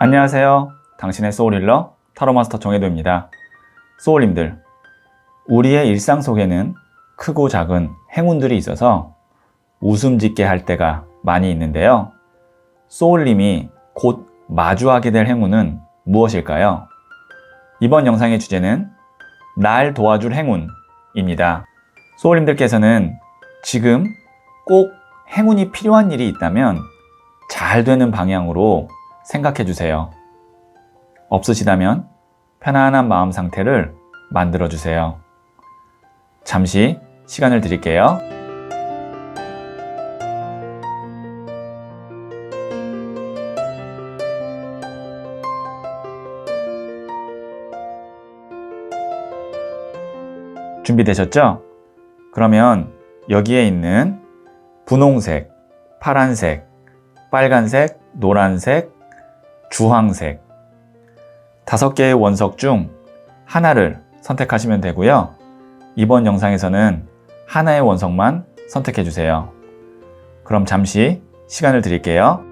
안녕하세요. 당신의 소울힐러 타로마스터 정혜도입니다. 소울님들, 우리의 일상 속에는 크고 작은 행운들이 있어서 웃음 짓게 할 때가 많이 있는데요. 소울님이 곧 마주하게 될 행운은 무엇일까요? 이번 영상의 주제는 날 도와줄 행운입니다. 소울님들께서는 지금 꼭 행운이 필요한 일이 있다면 잘 되는 방향으로 생각해 주세요. 없으시다면 편안한 마음 상태를 만들어 주세요. 잠시 시간을 드릴게요. 준비되셨죠? 그러면 여기에 있는 분홍색, 파란색, 빨간색, 노란색, 주황색 5개의 원석 중 하나를 선택하시면 되고요. 이번 영상에서는 하나의 원석만 선택해 주세요. 그럼 잠시 시간을 드릴게요.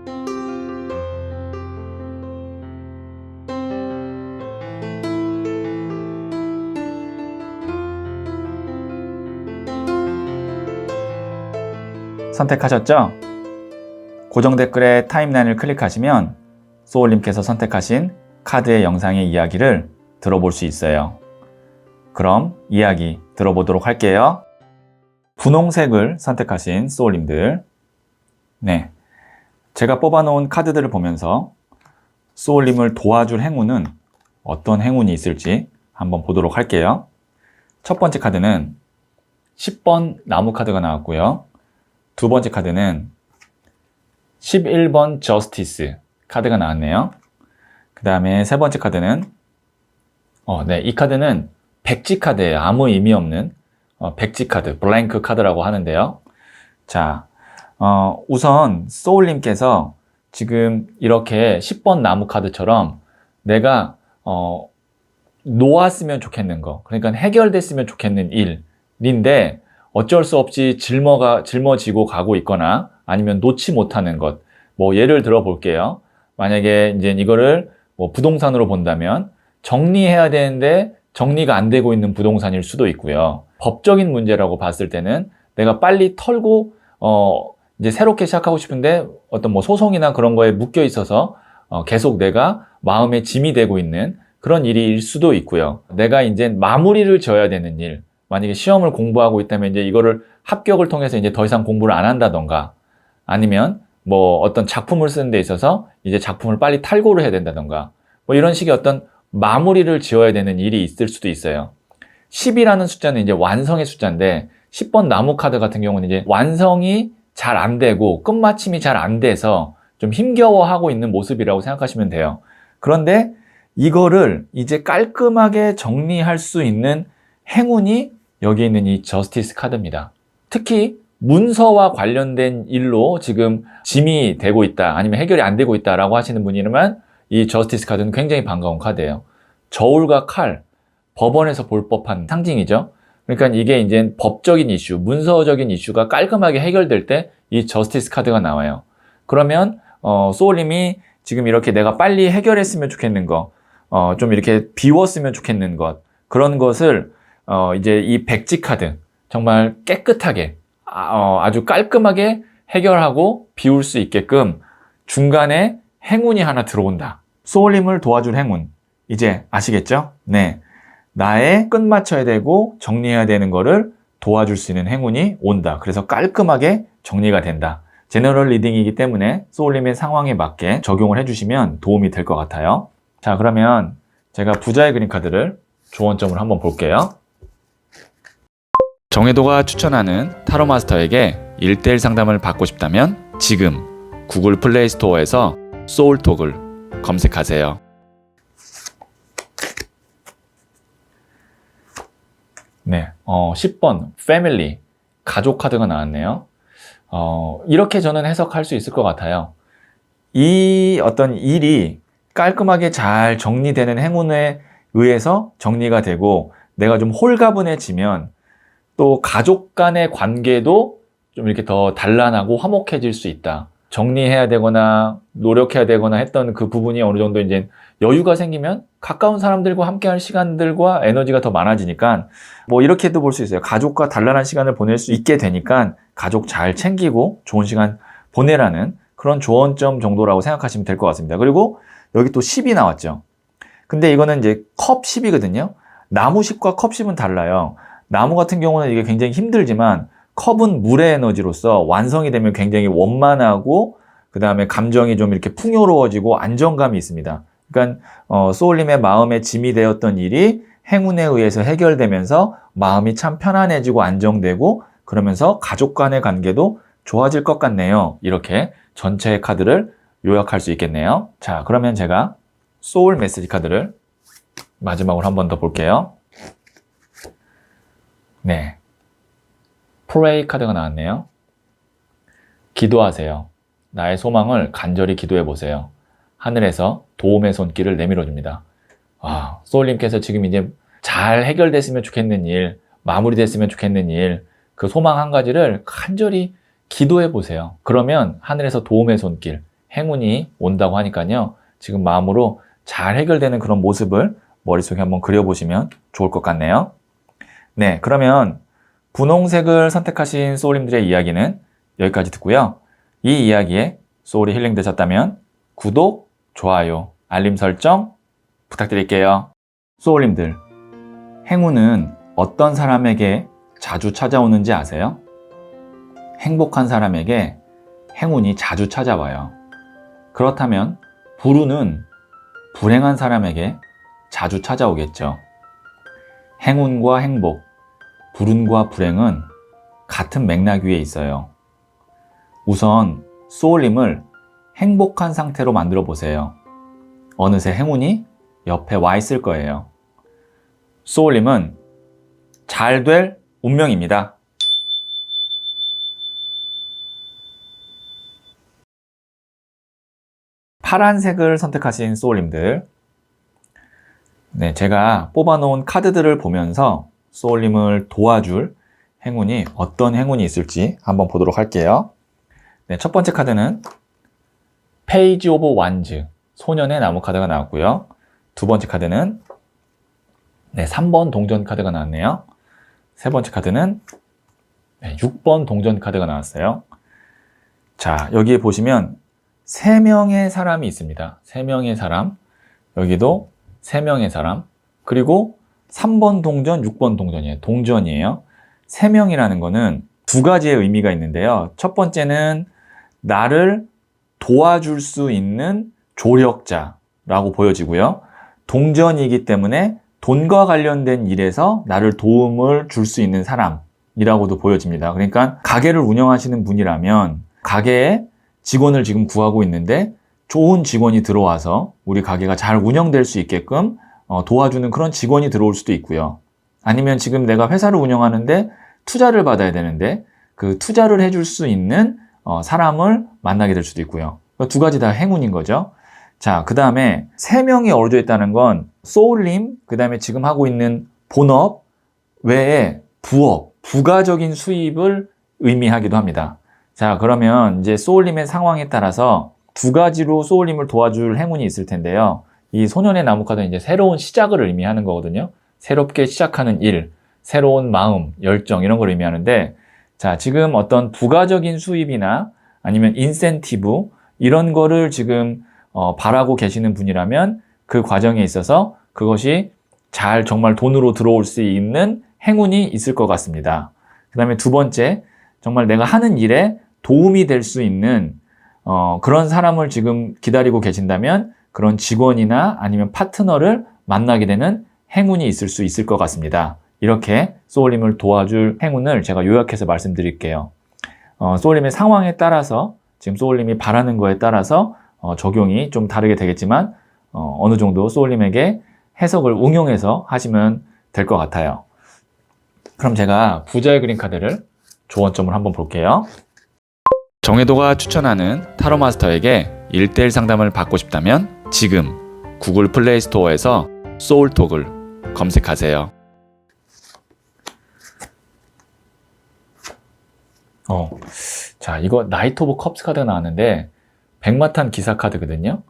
선택하셨죠? 고정 댓글에 타임라인을 클릭하시면 소울님께서 선택하신 카드의 영상의 이야기를 들어볼 수 있어요. 그럼 이야기 들어보도록 할게요. 분홍색을 선택하신 소울님들, 네, 제가 뽑아놓은 카드들을 보면서 소울님을 도와줄 행운은 어떤 행운이 있을지 한번 보도록 할게요. 첫 번째 카드는 10번 나무 카드가 나왔고요. 두 번째 카드는 11번 저스티스 카드가 나왔네요. 그 다음에 세 번째 카드는 이 카드는 백지 카드예요. 아무 의미 없는 백지 카드, 블랭크 카드라고 하는데요. 자, 우선 소울님께서 지금 이렇게 10번 나무 카드처럼 내가 놓았으면 좋겠는 거, 그러니까 해결됐으면 좋겠는 일인데 어쩔 수 없이 짊어지고 가고 있거나 아니면 놓지 못하는 것. 뭐 예를 들어 볼게요. 만약에 이제 이거를 뭐 부동산으로 본다면 정리해야 되는데 정리가 안 되고 있는 부동산일 수도 있고요. 법적인 문제라고 봤을 때는 내가 빨리 털고 이제 새롭게 시작하고 싶은데 어떤 뭐 소송이나 그런 거에 묶여 있어서 계속 내가 마음에 짐이 되고 있는 그런 일일 수도 있고요. 내가 이제 마무리를 지어야 되는 일. 만약에 시험을 공부하고 있다면 이제 이거를 합격을 통해서 이제 더 이상 공부를 안 한다던가 아니면 뭐 어떤 작품을 쓰는 데 있어서 이제 작품을 빨리 탈고를 해야 된다던가 뭐 이런 식의 어떤 마무리를 지어야 되는 일이 있을 수도 있어요. 10이라는 숫자는 이제 완성의 숫자인데 10번 나무 카드 같은 경우는 이제 완성이 잘 안 되고 끝마침이 잘 안 돼서 좀 힘겨워하고 있는 모습이라고 생각하시면 돼요. 그런데 이거를 이제 깔끔하게 정리할 수 있는 행운이 여기 있는 이 저스티스 카드입니다. 특히 문서와 관련된 일로 지금 짐이 되고 있다 아니면 해결이 안 되고 있다라고 하시는 분이라면 이 저스티스 카드는 굉장히 반가운 카드예요. 저울과 칼, 법원에서 볼 법한 상징이죠. 그러니까 이게 이제 법적인 이슈, 문서적인 이슈가 깔끔하게 해결될 때 이 저스티스 카드가 나와요. 그러면 소울님이 지금 이렇게 내가 빨리 해결했으면 좋겠는 거, 좀 이렇게 비웠으면 좋겠는 것, 그런 것을 이제 이 백지 카드 정말 깨끗하게 아주 깔끔하게 해결하고 비울 수 있게끔 중간에 행운이 하나 들어온다. 소울님을 도와줄 행운. 이제 아시겠죠? 네. 나의 끝마쳐야 되고 정리해야 되는 거를 도와줄 수 있는 행운이 온다. 그래서 깔끔하게 정리가 된다. 제너럴 리딩이기 때문에 소울님의 상황에 맞게 적용을 해주시면 도움이 될 것 같아요. 자, 그러면 제가 부자의 그림 카드를 조언점을 한번 볼게요. 정혜도가 추천하는 타로마스터에게 1:1 상담을 받고 싶다면 지금 구글 플레이 스토어에서 소울톡을 검색하세요. 네, 10번 패밀리, 가족 카드가 나왔네요. 이렇게 저는 해석할 수 있을 것 같아요. 이 어떤 일이 깔끔하게 잘 정리되는 행운에 의해서 정리가 되고 내가 좀 홀가분해지면 또 가족 간의 관계도 좀 이렇게 더 단란하고 화목해질 수 있다. 정리해야 되거나 노력해야 되거나 했던 그 부분이 어느 정도 이제 여유가 생기면 가까운 사람들과 함께 할 시간들과 에너지가 더 많아지니까 뭐 이렇게도 볼 수 있어요. 가족과 단란한 시간을 보낼 수 있게 되니까 가족 잘 챙기고 좋은 시간 보내라는 그런 조언점 정도라고 생각하시면 될 것 같습니다. 그리고 여기 또 10이 나왔죠. 근데 이거는 이제 컵 10이거든요. 나무 10과 컵 10은 달라요. 나무 같은 경우는 이게 굉장히 힘들지만 컵은 물의 에너지로서 완성이 되면 굉장히 원만하고 그 다음에 감정이 좀 이렇게 풍요로워지고 안정감이 있습니다. 그러니까 소울님의 마음에 짐이 되었던 일이 행운에 의해서 해결되면서 마음이 참 편안해지고 안정되고 그러면서 가족 간의 관계도 좋아질 것 같네요. 이렇게 전체의 카드를 요약할 수 있겠네요. 자, 그러면 제가 소울 메시지 카드를 마지막으로 한 번 더 볼게요. 네. 프레이 카드가 나왔네요. 기도하세요. 나의 소망을 간절히 기도해 보세요. 하늘에서 도움의 손길을 내밀어 줍니다. 소울님께서 지금 이제 잘 해결됐으면 좋겠는 일, 마무리됐으면 좋겠는 일, 그 소망 한 가지를 간절히 기도해 보세요. 그러면 하늘에서 도움의 손길, 행운이 온다고 하니까요. 지금 마음으로 잘 해결되는 그런 모습을 머릿속에 한번 그려보시면 좋을 것 같네요. 네, 그러면 분홍색을 선택하신 소울님들의 이야기는 여기까지 듣고요. 이 이야기에 소울이 힐링 되셨다면 구독, 좋아요, 알림 설정 부탁드릴게요. 소울님들, 행운은 어떤 사람에게 자주 찾아오는지 아세요? 행복한 사람에게 행운이 자주 찾아와요. 그렇다면 불운은 불행한 사람에게 자주 찾아오겠죠. 행운과 행복, 불운과 불행은 같은 맥락 위에 있어요. 우선 소울님을 행복한 상태로 만들어 보세요. 어느새 행운이 옆에 와 있을 거예요. 소울님은 잘 될 운명입니다. 파란색을 선택하신 소울님들, 네, 제가 뽑아놓은 카드들을 보면서 소울님을 도와줄 행운이 어떤 행운이 있을지 한번 보도록 할게요. 네, 첫 번째 카드는 페이지 오브 완즈, 소년의 나무 카드가 나왔고요. 두 번째 카드는 3번 동전 카드가 나왔네요. 세 번째 카드는 6번 동전 카드가 나왔어요. 자, 여기에 보시면 3명의 사람이 있습니다. 3명의 사람, 여기도 3명의 사람, 그리고 3번 동전, 6번 동전이에요. 동전이에요. 3명이라는 거는 두 가지의 의미가 있는데요. 첫 번째는 나를 도와줄 수 있는 조력자라고 보여지고요. 동전이기 때문에 돈과 관련된 일에서 나를 도움을 줄 수 있는 사람이라고도 보여집니다. 그러니까 가게를 운영하시는 분이라면 가게에 직원을 지금 구하고 있는데 좋은 직원이 들어와서 우리 가게가 잘 운영될 수 있게끔 도와주는 그런 직원이 들어올 수도 있고요. 아니면 지금 내가 회사를 운영하는데 투자를 받아야 되는데 그 투자를 해줄 수 있는 사람을 만나게 될 수도 있고요. 두 가지 다 행운인 거죠. 자, 그 다음에 3명이 어우러져 있다는 건 소울님, 그 다음에 지금 하고 있는 본업 외에 부업, 부가적인 수입을 의미하기도 합니다. 자, 그러면 이제 소울님의 상황에 따라서 두 가지로 소울님을 도와줄 행운이 있을 텐데요. 이 소년의 나무 카드는 이제 새로운 시작을 의미하는 거거든요. 새롭게 시작하는 일, 새로운 마음, 열정 이런 걸 의미하는데 자, 지금 어떤 부가적인 수입이나 아니면 인센티브 이런 거를 지금 바라고 계시는 분이라면 그 과정에 있어서 그것이 잘 정말 돈으로 들어올 수 있는 행운이 있을 것 같습니다. 그 다음에 두 번째, 정말 내가 하는 일에 도움이 될 수 있는 그런 사람을 지금 기다리고 계신다면 그런 직원이나 아니면 파트너를 만나게 되는 행운이 있을 수 있을 것 같습니다. 이렇게 소울님을 도와줄 행운을 제가 요약해서 말씀드릴게요. 소울님의 상황에 따라서 지금 소울님이 바라는 거에 따라서 적용이 좀 다르게 되겠지만 어느 정도 소울님에게 해석을 응용해서 하시면 될 것 같아요. 그럼 제가 부자의 그림 카드를 조언점을 한번 볼게요. 정혜도가 추천하는 타로 마스터에게 1:1 상담을 받고 싶다면 지금 구글 플레이 스토어에서 소울톡을 검색하세요. 자, 이거 나이트 오브 컵스 카드가 나왔는데 백마탄 기사 카드거든요.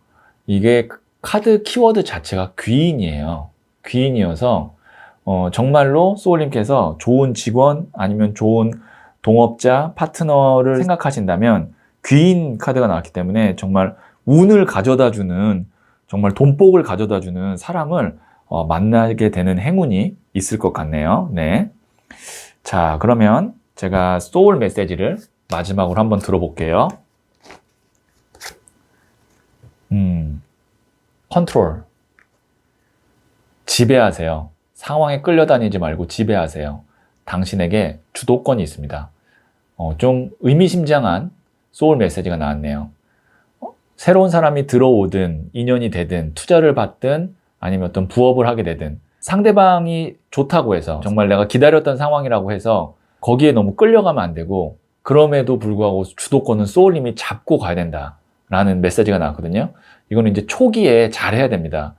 이게 카드 키워드 자체가 귀인이에요. 귀인이어서 정말로 소울님께서 좋은 직원 아니면 좋은 동업자, 파트너를 생각하신다면 귀인 카드가 나왔기 때문에 정말 운을 가져다주는, 정말 돈복을 가져다주는 사람을 만나게 되는 행운이 있을 것 같네요. 네. 자, 그러면 제가 소울 메시지를 마지막으로 한번 들어볼게요. 컨트롤. 지배하세요. 상황에 끌려다니지 말고 지배하세요. 당신에게 주도권이 있습니다. 좀 의미심장한 소울 메시지가 나왔네요. 새로운 사람이 들어오든 인연이 되든 투자를 받든 아니면 어떤 부업을 하게 되든 상대방이 좋다고 해서 정말 내가 기다렸던 상황이라고 해서 거기에 너무 끌려가면 안 되고, 그럼에도 불구하고 주도권은 소울님이 잡고 가야 된다라는 메시지가 나왔거든요. 이거는 이제 초기에 잘해야 됩니다.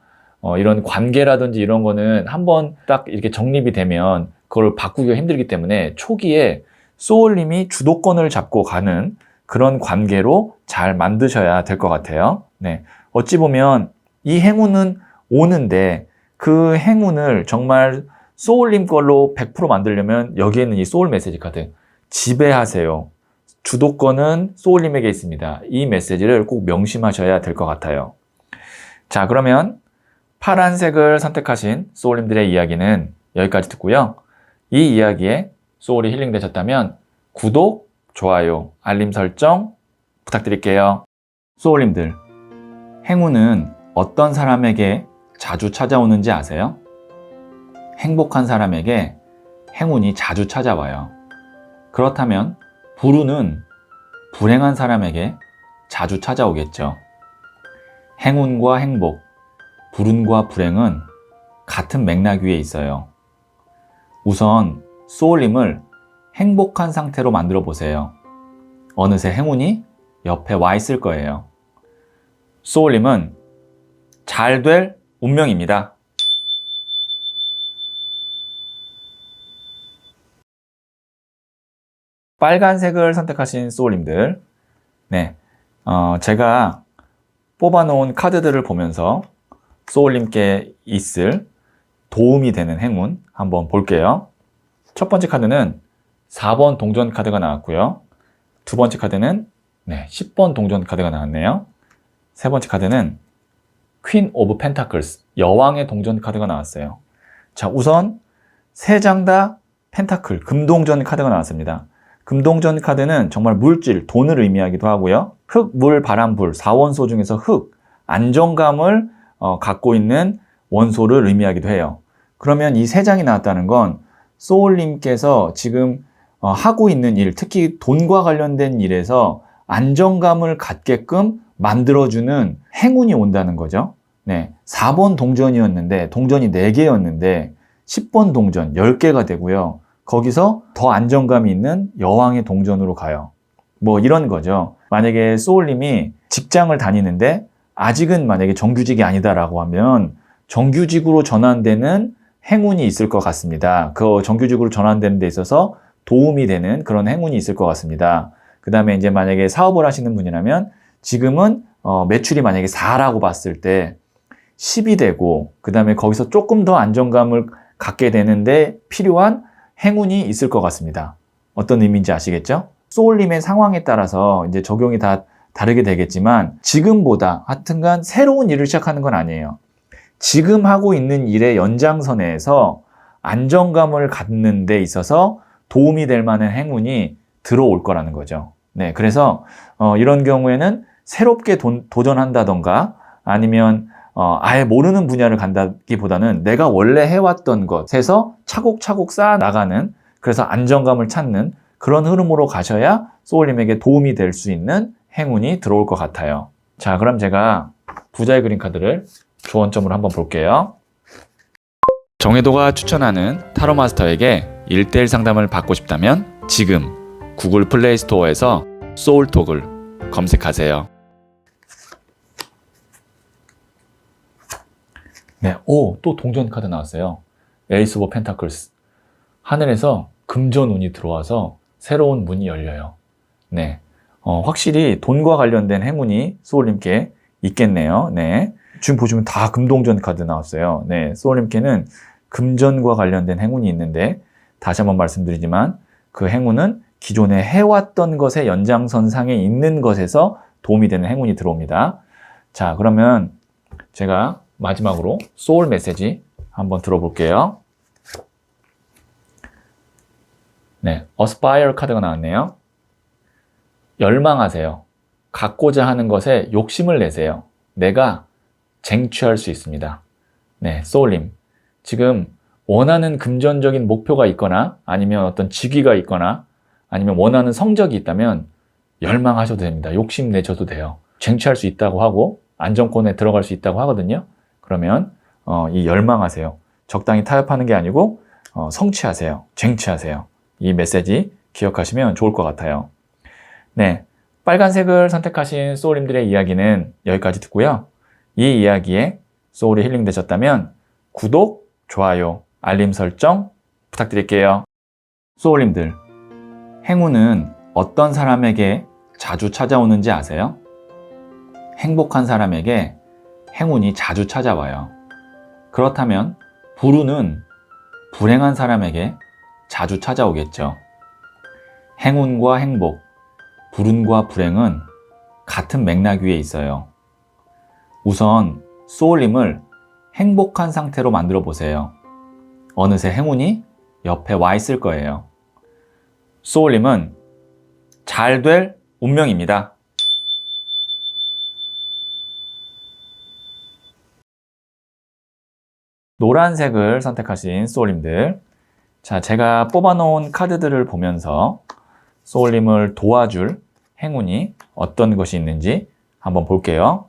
이런 관계라든지 이런 거는 한번 딱 이렇게 정립이 되면 그걸 바꾸기가 힘들기 때문에 초기에 소울님이 주도권을 잡고 가는 그런 관계로 잘 만드셔야 될 것 같아요. 네. 어찌 보면 이 행운은 오는데 그 행운을 정말 소울님 걸로 100% 만들려면 여기에는 이 소울 메시지 카드, 지배하세요. 주도권은 소울님에게 있습니다. 이 메시지를 꼭 명심하셔야 될 것 같아요. 자, 그러면 파란색을 선택하신 소울님들의 이야기는 여기까지 듣고요. 이 이야기에 소울이 힐링되셨다면 구독, 좋아요, 알림 설정 부탁드릴게요. 소울님들, 행운은 어떤 사람에게 자주 찾아오는지 아세요? 행복한 사람에게 행운이 자주 찾아와요. 그렇다면 불운은 불행한 사람에게 자주 찾아오겠죠. 행운과 행복, 불운과 불행은 같은 맥락 위에 있어요. 우선 소울님을 행복한 상태로 만들어 보세요. 어느새 행운이 옆에 와 있을 거예요. 소울님은 잘 될 운명입니다. 빨간색을 선택하신 소울님들, 네, 제가 뽑아놓은 카드들을 보면서 소울님께 있을 도움이 되는 행운 한번 볼게요. 첫 번째 카드는 4번 동전 카드가 나왔고요. 두 번째 카드는 10번 동전 카드가 나왔네요. 세 번째 카드는 퀸 오브 펜타클스, 여왕의 동전 카드가 나왔어요. 자, 우선 세 장 다 펜타클, 금동전 카드가 나왔습니다. 금동전 카드는 정말 물질, 돈을 의미하기도 하고요. 흙, 물, 바람, 불, 4원소 중에서 흙, 안정감을 갖고 있는 원소를 의미하기도 해요. 그러면 이 세 장이 나왔다는 건 소울님께서 지금 하고 있는 일, 특히 돈과 관련된 일에서 안정감을 갖게끔 만들어주는 행운이 온다는 거죠. 네, 4번 동전이었는데, 동전이 4개였는데 10번 동전 10개가 되고요. 거기서 더 안정감이 있는 여왕의 동전으로 가요. 뭐 이런 거죠. 만약에 소울님이 직장을 다니는데 아직은 만약에 정규직이 아니다라고 하면 정규직으로 전환되는 행운이 있을 것 같습니다. 그 정규직으로 전환되는 데 있어서 도움이 되는 그런 행운이 있을 것 같습니다. 그 다음에 이제 만약에 사업을 하시는 분이라면 지금은 매출이 만약에 4라고 봤을 때 10이 되고, 그 다음에 거기서 조금 더 안정감을 갖게 되는데 필요한 행운이 있을 것 같습니다. 어떤 의미인지 아시겠죠? 소울님의 상황에 따라서 이제 적용이 다 다르게 되겠지만 지금보다 하여튼간 새로운 일을 시작하는 건 아니에요. 지금 하고 있는 일의 연장선에서 안정감을 갖는 데 있어서 도움이 될 만한 행운이 들어올 거라는 거죠. 네, 그래서 이런 경우에는 새롭게 도전한다던가 아니면 아예 모르는 분야를 간다기보다는 내가 원래 해왔던 것에서 차곡차곡 쌓아 나가는, 그래서 안정감을 찾는 그런 흐름으로 가셔야 소울님에게 도움이 될 수 있는 행운이 들어올 것 같아요. 자, 그럼 제가 부자의 그림 카드를 조언점으로 한번 볼게요. 정혜도가 추천하는 타로 마스터에게 1:1 상담을 받고 싶다면 지금 구글 플레이 스토어에서 소울톡을 검색하세요. 네, 또 동전 카드 나왔어요. 에이스 오브 펜타클스. 하늘에서 금전 운이 들어와서 새로운 문이 열려요. 네. 확실히 돈과 관련된 행운이 소울님께 있겠네요. 네. 지금 보시면 다 금동전 카드 나왔어요. 네. 소울님께는 금전과 관련된 행운이 있는데, 다시 한번 말씀드리지만, 그 행운은 기존에 해왔던 것의 연장선상에 있는 것에서 도움이 되는 행운이 들어옵니다. 자, 그러면 제가 마지막으로 소울 메시지 한번 들어볼게요. 네, Aspire 카드가 나왔네요. 열망하세요. 갖고자 하는 것에 욕심을 내세요. 내가 쟁취할 수 있습니다. 네, 소울님. 지금 원하는 금전적인 목표가 있거나 아니면 어떤 직위가 있거나 아니면 원하는 성적이 있다면 열망하셔도 됩니다. 욕심 내셔도 돼요. 쟁취할 수 있다고 하고 안정권에 들어갈 수 있다고 하거든요. 그러면 이 열망하세요. 적당히 타협하는 게 아니고 성취하세요. 쟁취하세요. 이 메시지 기억하시면 좋을 것 같아요. 네, 빨간색을 선택하신 소울님들의 이야기는 여기까지 듣고요. 이 이야기에 소울이 힐링되셨다면 구독, 좋아요, 알림 설정 부탁드릴게요. 소울님들, 행운은 어떤 사람에게 자주 찾아오는지 아세요? 행복한 사람에게 행운이 자주 찾아와요. 그렇다면 불운은 불행한 사람에게 자주 찾아오겠죠. 행운과 행복, 불운과 불행은 같은 맥락 위에 있어요. 우선 소울님을 행복한 상태로 만들어 보세요. 어느새 행운이 옆에 와 있을 거예요. 소울님은 잘 될 운명입니다. 노란색을 선택하신 소울님들, 자, 제가 뽑아놓은 카드들을 보면서 소울님을 도와줄 행운이 어떤 것이 있는지 한번 볼게요.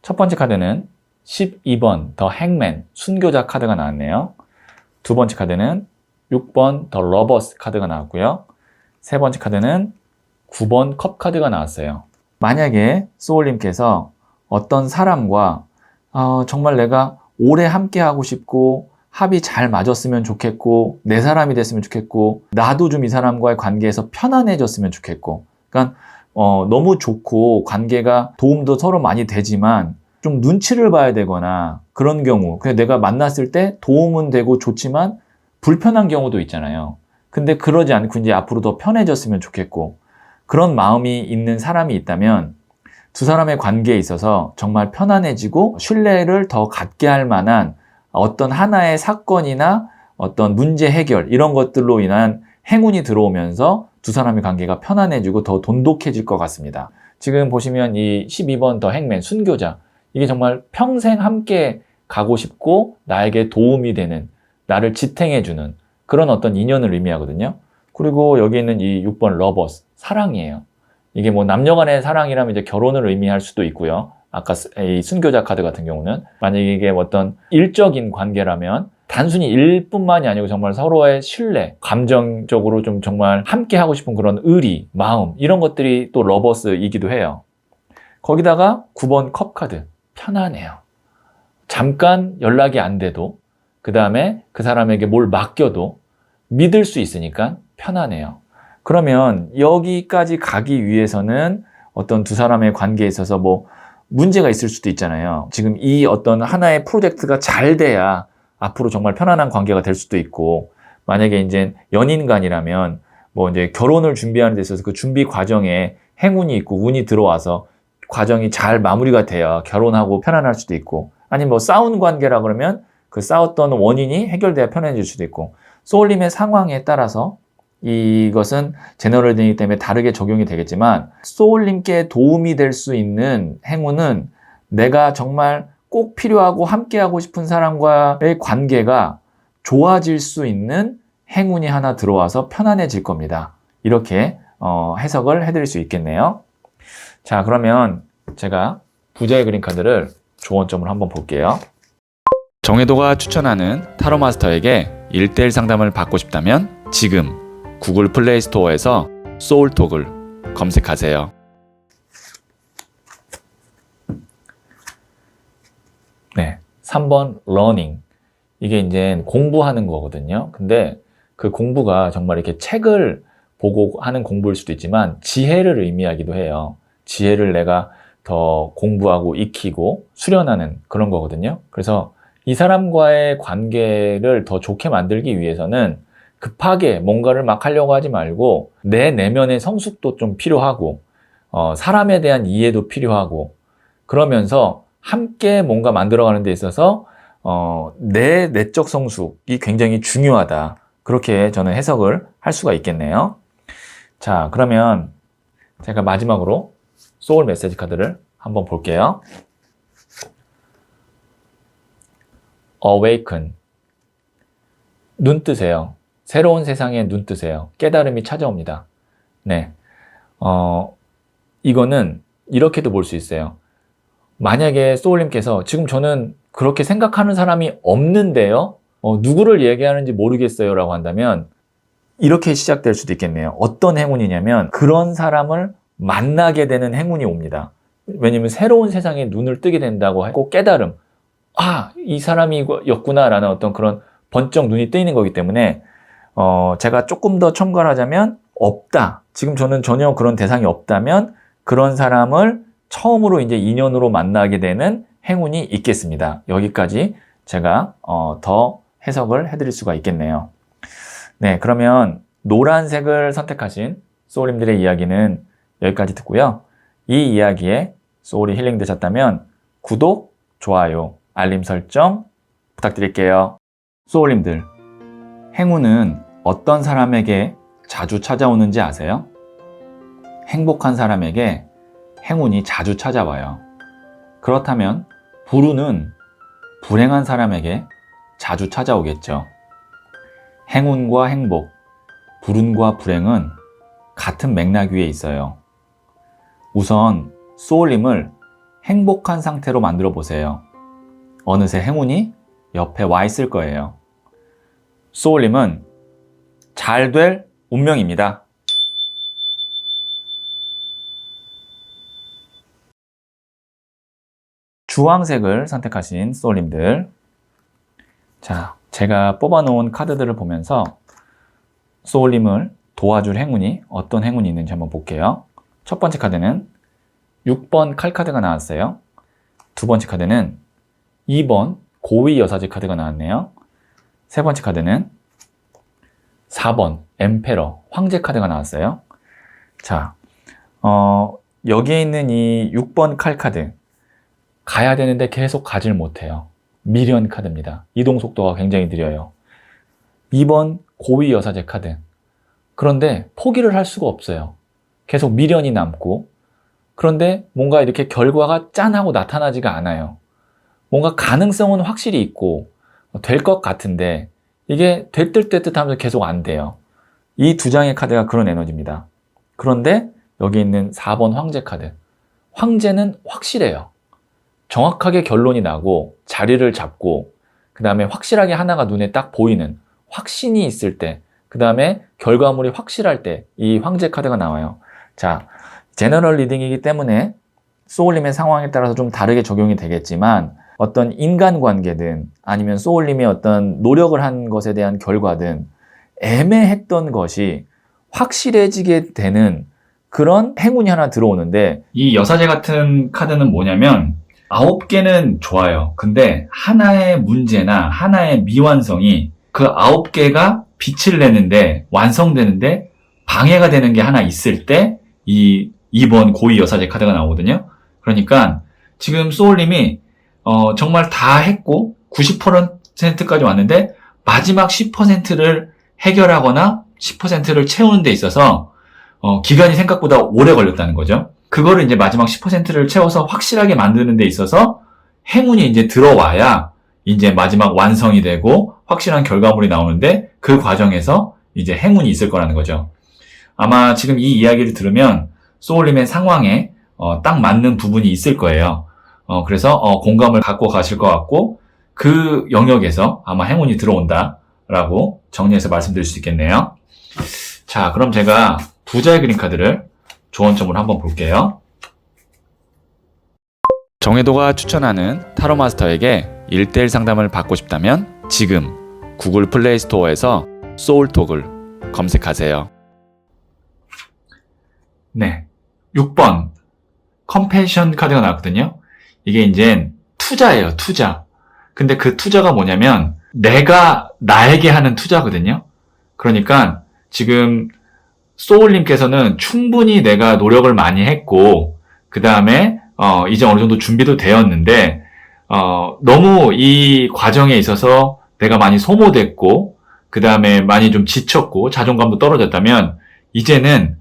첫 번째 카드는 12번 더 행맨 순교자 카드가 나왔네요. 두 번째 카드는 6번 더 러버스 카드가 나왔고요. 세 번째 카드는 9번 컵 카드가 나왔어요. 만약에 소울님께서 어떤 사람과 정말 내가 오래 함께 하고 싶고 합이 잘 맞았으면 좋겠고 내 사람이 됐으면 좋겠고 나도 좀 이 사람과의 관계에서 편안해졌으면 좋겠고, 그러니까 너무 좋고 관계가 도움도 서로 많이 되지만 좀 눈치를 봐야 되거나 그런 경우, 그냥 내가 만났을 때 도움은 되고 좋지만 불편한 경우도 있잖아요. 근데 그러지 않고 이제 앞으로 더 편해졌으면 좋겠고 그런 마음이 있는 사람이 있다면 두 사람의 관계에 있어서 정말 편안해지고 신뢰를 더 갖게 할 만한 어떤 하나의 사건이나 어떤 문제 해결 이런 것들로 인한 행운이 들어오면서 두 사람의 관계가 편안해지고 더 돈독해질 것 같습니다. 지금 보시면 이 12번 더 행맨 순교자, 이게 정말 평생 함께 가고 싶고 나에게 도움이 되는, 나를 지탱해주는 그런 어떤 인연을 의미하거든요. 그리고 여기 있는 이 6번 러버스, 사랑이에요. 이게 뭐 남녀간의 사랑이라면 이제 결혼을 의미할 수도 있고요. 아까 이 순교자 카드 같은 경우는 만약에 이게 어떤 일적인 관계라면 단순히 일뿐만이 아니고 정말 서로의 신뢰, 감정적으로 좀 정말 함께 하고 싶은 그런 의리, 마음 이런 것들이 또 러버스이기도 해요. 거기다가 9번 컵 카드, 편안해요. 잠깐 연락이 안 돼도 그 다음에 그 사람에게 뭘 맡겨도 믿을 수 있으니까 편안해요. 그러면 여기까지 가기 위해서는 어떤 두 사람의 관계에 있어서 뭐 문제가 있을 수도 있잖아요. 지금 이 어떤 하나의 프로젝트가 잘 돼야 앞으로 정말 편안한 관계가 될 수도 있고, 만약에 이제 연인 간이라면 뭐 이제 결혼을 준비하는 데 있어서 그 준비 과정에 행운이 있고 운이 들어와서 과정이 잘 마무리가 돼야 결혼하고 편안할 수도 있고, 아니면 뭐 싸운 관계라 그러면 그 싸웠던 원인이 해결돼야 편해질 수도 있고, 소울님의 상황에 따라서 이것은 제너럴이기 때문에 다르게 적용이 되겠지만 소울님께 도움이 될 수 있는 행운은 내가 정말 꼭 필요하고 함께하고 싶은 사람과의 관계가 좋아질 수 있는 행운이 하나 들어와서 편안해질 겁니다. 이렇게 해석을 해드릴 수 있겠네요. 자, 그러면 제가 부자의 그림 카드를 조언점을 한번 볼게요. 정혜도가 추천하는 타로 마스터에게 1:1 상담을 받고 싶다면 지금 구글 플레이 스토어에서 소울톡을 검색하세요. 네, 3번 러닝. 이게 이제 공부하는 거거든요. 근데 그 공부가 정말 이렇게 책을 보고 하는 공부일 수도 있지만 지혜를 의미하기도 해요. 지혜를 내가 더 공부하고 익히고 수련하는 그런 거거든요. 그래서 이 사람과의 관계를 더 좋게 만들기 위해서는 급하게 뭔가를 막 하려고 하지 말고 내 내면의 성숙도 좀 필요하고 사람에 대한 이해도 필요하고 그러면서 함께 뭔가 만들어가는 데 있어서 내 내적 성숙이 굉장히 중요하다. 그렇게 저는 해석을 할 수가 있겠네요. 자, 그러면 제가 마지막으로 소울 메시지 카드를 한번 볼게요. Awaken. 눈 뜨세요. 새로운 세상에 눈 뜨세요. 깨달음이 찾아옵니다. 네. 이거는 이렇게도 볼 수 있어요. 만약에 소울님께서 지금 저는 그렇게 생각하는 사람이 없는데요. 누구를 얘기하는지 모르겠어요 라고 한다면 이렇게 시작될 수도 있겠네요. 어떤 행운이냐면 그런 사람을 만나게 되는 행운이 옵니다. 왜냐면 새로운 세상에 눈을 뜨게 된다고 하고 깨달음. 아, 이 사람이었구나 라는 어떤 그런 번쩍 눈이 뜨이는 거기 때문에 제가 조금 더 첨가를 하자면 없다. 지금 저는 전혀 그런 대상이 없다면 그런 사람을 처음으로 이제 인연으로 만나게 되는 행운이 있겠습니다. 여기까지 제가 더 해석을 해드릴 수가 있겠네요. 네, 그러면 노란색을 선택하신 소울님들의 이야기는 여기까지 듣고요. 이 이야기에 소울이 힐링 되셨다면 구독, 좋아요, 알림 설정 부탁드릴게요. 소울님들, 행운은 어떤 사람에게 자주 찾아오는지 아세요? 행복한 사람에게 행운이 자주 찾아와요. 그렇다면 불운은 불행한 사람에게 자주 찾아오겠죠. 행운과 행복, 불운과 불행은 같은 맥락 위에 있어요. 우선 소울님을 행복한 상태로 만들어 보세요. 어느새 행운이 옆에 와 있을 거예요. 소울님은 잘 될 운명입니다. 주황색을 선택하신 소울님들, 자, 제가 뽑아놓은 카드들을 보면서 소울님을 도와줄 행운이 어떤 행운이 있는지 한번 볼게요. 첫 번째 카드는 6번 칼카드가 나왔어요. 두 번째 카드는 2번 고위 여사제 카드가 나왔네요. 세 번째 카드는 4번 엠페러 황제 카드가 나왔어요. 자, 여기에 있는 이 6번 칼카드, 가야 되는데 계속 가질 못해요. 미련 카드입니다. 이동 속도가 굉장히 느려요. 2번 고위 여사제 카드, 그런데 포기를 할 수가 없어요. 계속 미련이 남고, 그런데 뭔가 이렇게 결과가 짠하고 나타나지가 않아요. 뭔가 가능성은 확실히 있고 될 것 같은데 이게 될 듯 하면서 계속 안 돼요. 이 두 장의 카드가 그런 에너지입니다. 그런데 여기 있는 4번 황제 카드, 황제는 확실해요. 정확하게 결론이 나고 자리를 잡고 그 다음에 확실하게 하나가 눈에 딱 보이는 확신이 있을 때, 그 다음에 결과물이 확실할 때 이 황제 카드가 나와요. 자, 제너럴 리딩이기 때문에 소울님의 상황에 따라서 좀 다르게 적용이 되겠지만 어떤 인간관계든 아니면 소울님의 어떤 노력을 한 것에 대한 결과든 애매했던 것이 확실해지게 되는 그런 행운이 하나 들어오는데, 이 여사제 같은 카드는 뭐냐면 9개는 좋아요. 근데 하나의 문제나 하나의 미완성이 그 9개가 빛을 내는데 완성되는데 방해가 되는 게 하나 있을 때 이 2번 고위 여사제 카드가 나오거든요. 그러니까 지금 소울님이 정말 다 했고 90%까지 왔는데 마지막 10%를 해결하거나 10%를 채우는 데 있어서 기간이 생각보다 오래 걸렸다는 거죠. 그거를 이제 마지막 10%를 채워서 확실하게 만드는 데 있어서 행운이 이제 들어와야 이제 마지막 완성이 되고 확실한 결과물이 나오는데 그 과정에서 이제 행운이 있을 거라는 거죠. 아마 지금 이 이야기를 들으면 소울님의 상황에 딱 맞는 부분이 있을 거예요. 그래서 공감을 갖고 가실 것 같고 그 영역에서 아마 행운이 들어온다라고 정리해서 말씀드릴 수 있겠네요. 자, 그럼 제가 부자의 그림 카드를 조언점으로 한번 볼게요. 정혜도가 추천하는 타로 마스터에게 1:1 상담을 받고 싶다면 지금 구글 플레이 스토어에서 소울톡을 검색하세요. 네. 6번. 컴패션 카드가 나왔거든요. 이게 이제 투자예요, 투자. 근데 그 투자가 뭐냐면 내가 나에게 하는 투자거든요. 그러니까 지금 소울님께서는 충분히 내가 노력을 많이 했고 그 다음에 이제 어느 정도 준비도 되었는데 너무 이 과정에 있어서 내가 많이 소모됐고 그 다음에 많이 좀 지쳤고 자존감도 떨어졌다면 이제는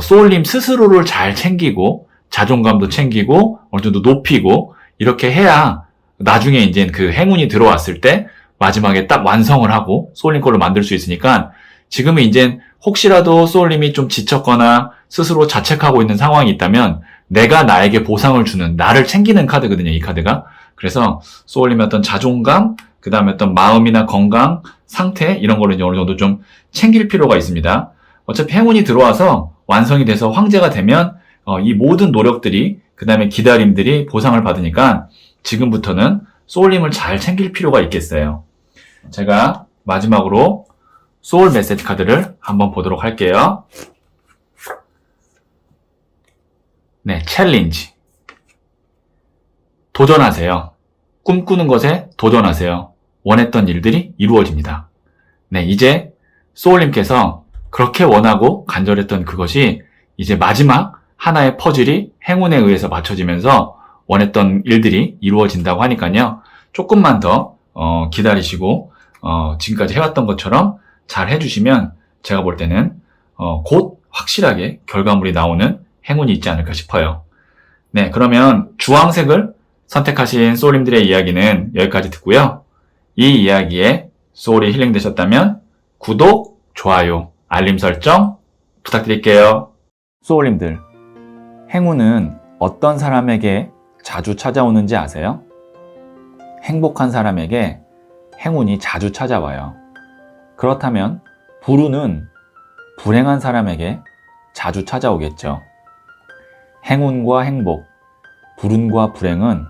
소울님 스스로를 잘 챙기고 자존감도 챙기고 어느 정도 높이고 이렇게 해야 나중에 이제 그 행운이 들어왔을 때 마지막에 딱 완성을 하고 소울님 걸로 만들 수 있으니까 지금은 이제 혹시라도 소울님이 좀 지쳤거나 스스로 자책하고 있는 상황이 있다면 내가 나에게 보상을 주는, 나를 챙기는 카드거든요, 이 카드가. 그래서 소울님의 어떤 자존감, 그 다음에 어떤 마음이나 건강, 상태 이런 거를 이제 어느 정도 좀 챙길 필요가 있습니다. 어차피 행운이 들어와서 완성이 돼서 황제가 되면 이 모든 노력들이 그 다음에 기다림들이 보상을 받으니까 지금부터는 소울님을 잘 챙길 필요가 있겠어요. 제가 마지막으로 소울 메시지 카드를 한번 보도록 할게요. 네, 챌린지. 도전하세요. 꿈꾸는 것에 도전하세요. 원했던 일들이 이루어집니다. 네, 이제 소울님께서 그렇게 원하고 간절했던 그것이 이제 마지막 하나의 퍼즐이 행운에 의해서 맞춰지면서 원했던 일들이 이루어진다고 하니까요. 조금만 더 기다리시고 지금까지 해왔던 것처럼 잘 해주시면 제가 볼 때는 곧 확실하게 결과물이 나오는 행운이 있지 않을까 싶어요. 네, 그러면 주황색을 선택하신 소울님들의 이야기는 여기까지 듣고요. 이 이야기에 소울이 힐링되셨다면 구독, 좋아요, 알림 설정 부탁드릴게요. 소울님들, 행운은 어떤 사람에게 자주 찾아오는지 아세요? 행복한 사람에게 행운이 자주 찾아와요. 그렇다면 불운은 불행한 사람에게 자주 찾아오겠죠. 행운과 행복, 불운과 불행은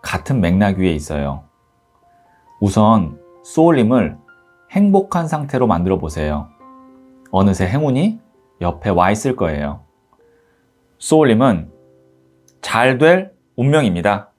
같은 맥락 위에 있어요. 우선 소울님을 행복한 상태로 만들어 보세요. 어느새 행운이 옆에 와 있을 거예요. 소울님은 잘 될 운명입니다.